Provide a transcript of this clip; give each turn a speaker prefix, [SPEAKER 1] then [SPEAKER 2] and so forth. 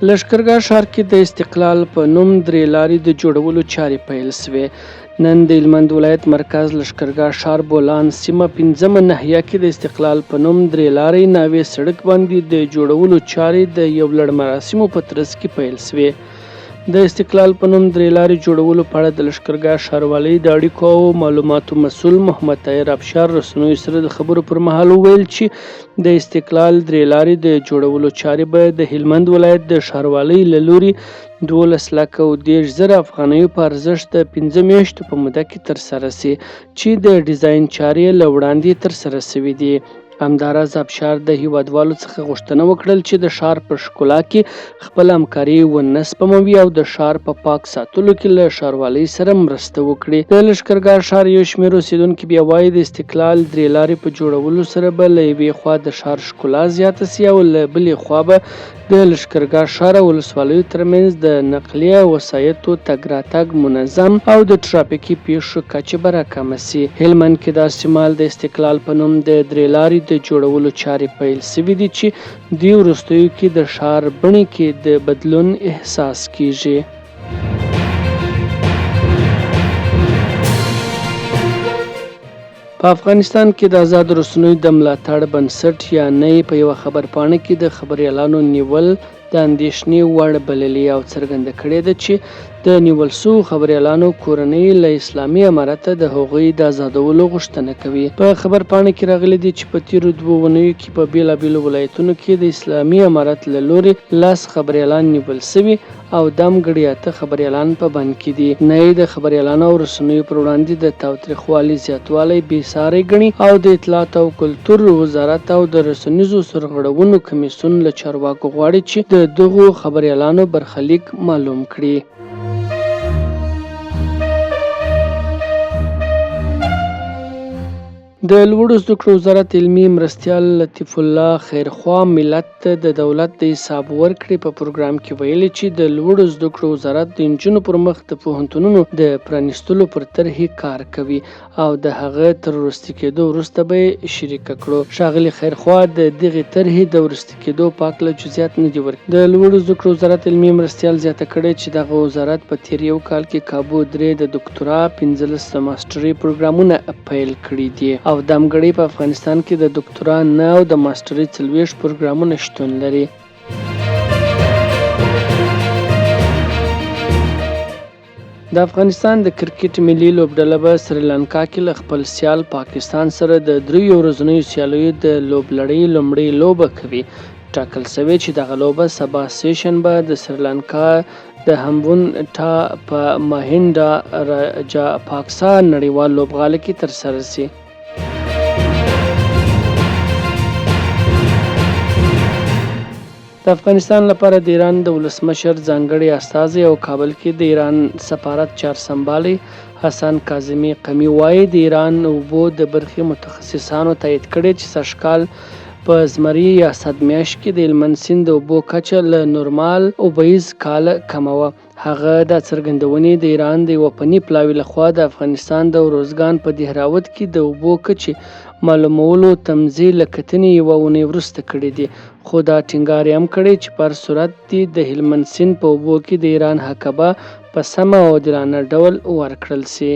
[SPEAKER 1] لښکرګاه ښار کې د استقلال په نوم درې لارې د جوړولو چارې پیل شوې. نن د هلمند ولایت مرکز لښکرګاه ښار بولان سیمه 5مه ناحیه کې د استقلال په نوم درې لارې ناوې سړک باندې د جوړولو چارې د یو لړ مراسمو په ترڅ کې پیل شوې. د استقلال په نوم درې لارې جوړولو په اړه د لښکرګاه ښاروالۍ د اړیکو او معلوماتو مسؤل محمد طاهر ابشار رسنیو سره د خبرو پر مهال وویل چې د استقلال درې لارې د جوړولو چارې به د هلمند ولایت د ښاروالۍ له لوري 12,30,000 افغانیو په ارزښت د 5 میاشتو په موده کې ترسره شي چې د ډیزاین چارې له وړاندې ترسره شوې دي. همداراز ابشار د هیوادوالو څخه غوښتنه وکړل چې د ښار په ښکلا کې خپل همکاري ونه سپموي او د ښار په پاک ساتلو کې له ښاروالۍ سره مرسته وکړي. د لښکرګاه ښار یو شمېر اوسیدونکي بیا وایي د استقلال درې لارې په جوړولو سره به له یوې خوا د ښار ښکلا زیاته شي او له بلې خوا به د لښکرګاه ښار او ولسوالیو ترمنځ د نقلیه وسایطو تګ راتګ منظم او د ټرافیکي پیښو کچه به راکمه شي. هلمند کې داسې مهال د استقلال په نوم د درې لارې د جوړولو چارې پیل شوي دي چې د وروستیو کې د ښار بڼې کې د بدلون احساس کیږي. په افغانستان کې د آزادو رسنیو د ملاتړ بنسټ یا نه په یوه خبرپاڼه کې د خبریالانو نیول د اندېښنې وړ بللي او څرګنده کړې ده چې د نیول شوو خبریالانو کورنۍ له اسلامي امارته د هغوی د آزادولو غوښتنه کوي. په خبرپاڼه کې راغلي دي چې په تیرو 2 اونیو کې په بیلابیلو ولایتونو کې د اسلامي امارت له لوري 10 خبریالان نیول شوي او ځانګړي 8 خبریالان په بند کې دي. نه د خبریالانو او رسنیو پر وړاندې د تاوتریخوالي زیاتوالی بېساری ګڼي او د اطلاعات او کلتور وزارت او د رسنیزو سرغړونو کمیسیون له چارواکو غواړي چې د دغو خبریالانو برخلیک معلوم کړي. د لوړو زده کړو وزارت علمي مرستیال لطیف الله خیرخوا ملت ته د دولت د حساب ورکړې په پروګرام کې ویلي چې د لوړو زده کړو وزارت د نجونو پر مخ د پوهنتونونو د پرانیستلو پر طرحې کار کوي او د هغه تر وروستي کېدو وروسته به یې شریکه کړو. ښاغلي خیرخوا د دغې طرحې د وروستي کېدو په هکله جزئیات نه دي ورکړي. د لوړو زده کړو وزارت علمي مرستیال زیاته کړې چې دغه وزارت په تیر یو کال کې کابو 3 د دکتورا 15 د ماسټري پروګرامونه پیل کړي دي او ځانګړي په افغانستان کې د دکتورا 9 او د ماسټري 40 پروګرامونه شتون لري. د افغانستان د کرکټ ملي لوبډله په سریلانکا کې له خپل سیال پاکستان سره د 3 ورځنیو سیالیو د لوبلړۍ لومړۍ لوبه کوي. ټاکل شوی چې دغه لوبه سبا سهشنبه د سریلانکا د همبون ټا په مهینډا راجا پاکسا نړیوال لوبغاله کې ترسره شي. د افغانستان لپاره د ایران د ولسمشر ځانګړي استازی او کابل کې د ایران سفارت چارسمبالی حسن کاظمي قمی وایي د ایران اوبو د برخې متخصصانو تایید کړی چې سږکال په زمري یا سد میاشت کې د هلمند سیند د اوبو کچه له نورمال اوبیز کاله کمه وه. هغه دا څرګندونې د ایران د یوه فني پلاوي لخوا د افغانستان د اروزګان په دهراوت کې د اوبو کچې معلومولو تمځای له کتنې یوه اونۍ وروسته کړي دي، خو دا ټینګار یې هم کړی چې په هر صورت دې د هلمند سیند په اوبو کې د ایران حقبه په سمه او عادلانه ډول ورکړل شي.